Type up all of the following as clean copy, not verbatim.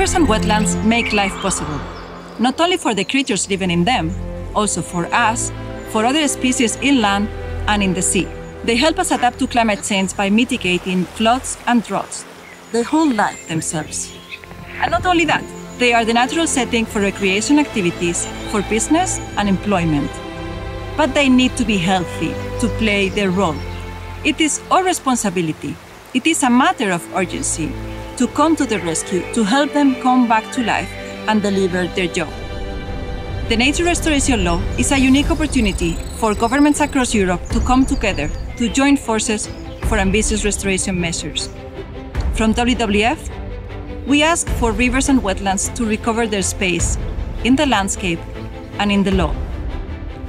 Rivers and wetlands make life possible, not only for the creatures living in them, also for us, for other species inland and in the sea. They help us adapt to climate change by mitigating floods and droughts. They hold life themselves. And not only that, they are the natural setting for recreation activities, for business and employment. But they need to be healthy to play their role. It is our responsibility. It is a matter of urgency to come to the rescue, to help them come back to life and deliver their job. The Nature Restoration Law is a unique opportunity for governments across Europe to come together to join forces for ambitious restoration measures. From WWF, we ask for rivers and wetlands to recover their space in the landscape and in the law.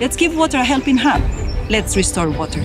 Let's give water a helping hand. Let's restore water.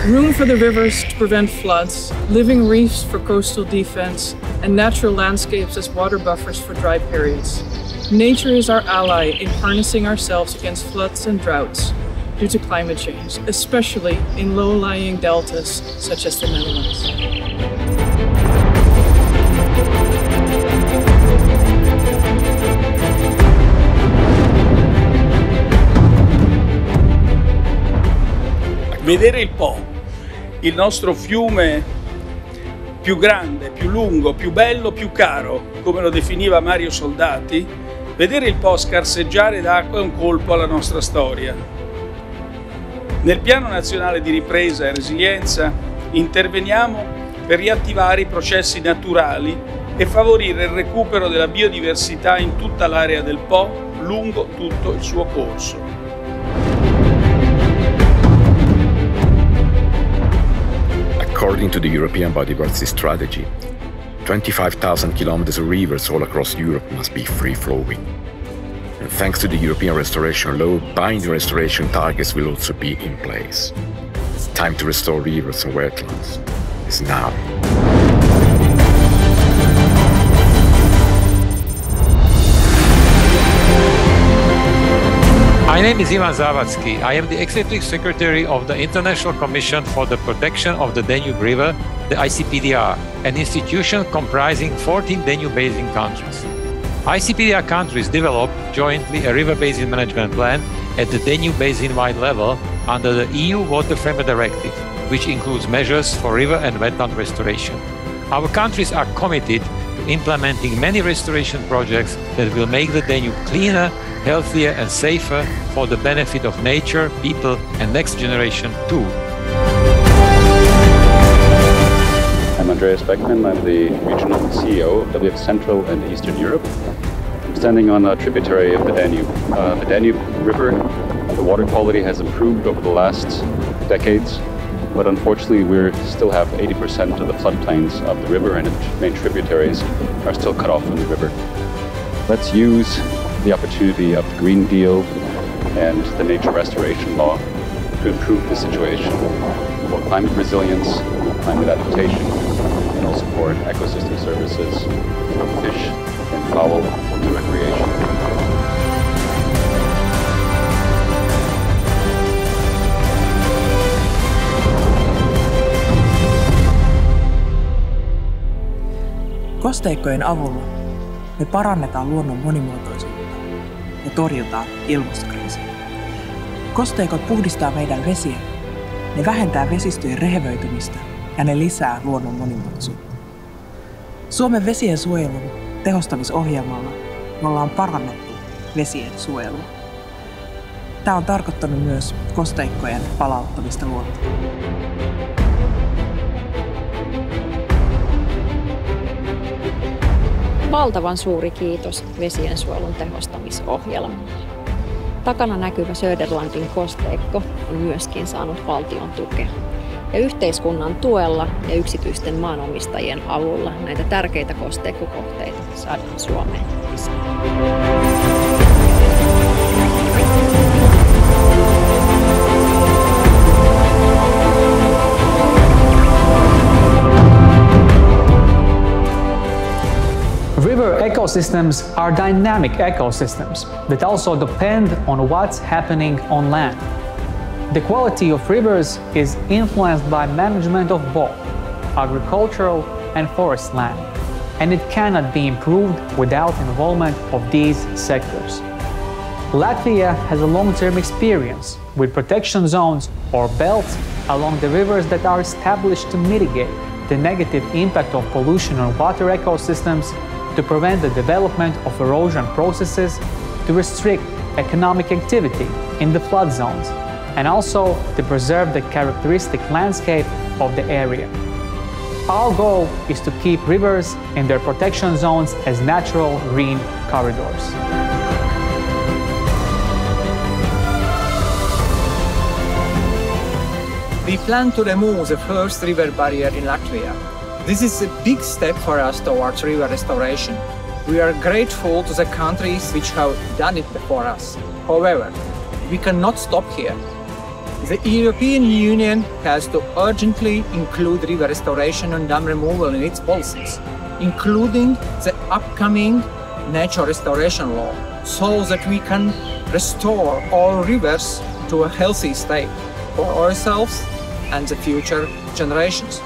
Room for the rivers to prevent floods, living reefs for coastal defense, and natural landscapes as water buffers for dry periods. Nature is our ally in harnessing ourselves against floods and droughts due to climate change, especially in low-lying deltas such as the Netherlands. Vedere il Po, il nostro fiume più grande, più lungo, più bello, più caro, come lo definiva Mario Soldati, vedere il Po scarseggiare d'acqua è un colpo alla nostra storia. Nel Piano Nazionale di Ripresa e Resilienza interveniamo per riattivare i processi naturali e favorire il recupero della biodiversità in tutta l'area del Po lungo tutto il suo corso. According to the European Biodiversity Strategy, 25,000 kilometers of rivers all across Europe must be free-flowing. And thanks to the European Restoration Law, binding restoration targets will also be in place. It's time to restore rivers and wetlands. It's now. My name is Ivan Zavatsky. I am the Executive Secretary of the International Commission for the Protection of the Danube River, the ICPDR, an institution comprising 14 Danube Basin countries. ICPDR countries develop jointly a river basin management plan at the Danube Basin-wide level under the EU Water Framework Directive, which includes measures for river and wetland restoration. Our countries are committed to implementing many restoration projects that will make the Danube cleaner, healthier and safer for the benefit of nature, people and next generation too. I'm Andreas Beckmann. I'm the Regional CEO of WWF Central and Eastern Europe. I'm standing on a tributary of the Danube. The Danube River, the water quality has improved over the last decades, but unfortunately we still have 80% of the floodplains of the river and its main tributaries are still cut off from the river. Let's use the opportunity of the Green Deal and the Nature Restoration Law to improve the situation for climate resilience, climate adaptation, and also for ecosystem services, from fish and fowl to recreation. Kosteikkojen avulla me parannetaan luonnon monimuotoisuutta ja torjutaan ilmastokriisiä. Kosteikot puhdistaa meidän vesiä, ne vähentää vesistöjen rehevöitymistä ja ne lisää luonnon monimuotoisuutta. Suomen vesien suojelun tehostamisohjelmalla me ollaan parannettu vesien suojelua. Tämä on tarkoittanut myös kosteikkojen palauttamista luontoon. Valtavan suuri kiitos vesiensuojelun tehostamisohjelmalle. Takana näkyvä Söderlandin kosteikko on myöskin saanut valtion tukea. Ja yhteiskunnan tuella ja yksityisten maanomistajien avulla näitä tärkeitä kosteikkokohteita saadaan Suomeen lisää. ecosystems are dynamic ecosystems that also depend on what's happening on land. The quality of rivers is influenced by management of both agricultural and forest land, and it cannot be improved without involvement of these sectors. Latvia has a long-term experience with protection zones or belts along the rivers that are established to mitigate the negative impact of pollution on water ecosystems, to prevent the development of erosion processes, to restrict economic activity in the flood zones, and also to preserve the characteristic landscape of the area. Our goal is to keep rivers in their protection zones as natural green corridors. We plan to remove the first river barrier in Latvia. This is a big step for us towards river restoration. We are grateful to the countries which have done it before us. However, we cannot stop here. The European Union has to urgently include river restoration and dam removal in its policies, including the upcoming nature restoration law, so that we can restore all rivers to a healthy state for ourselves and the future generations.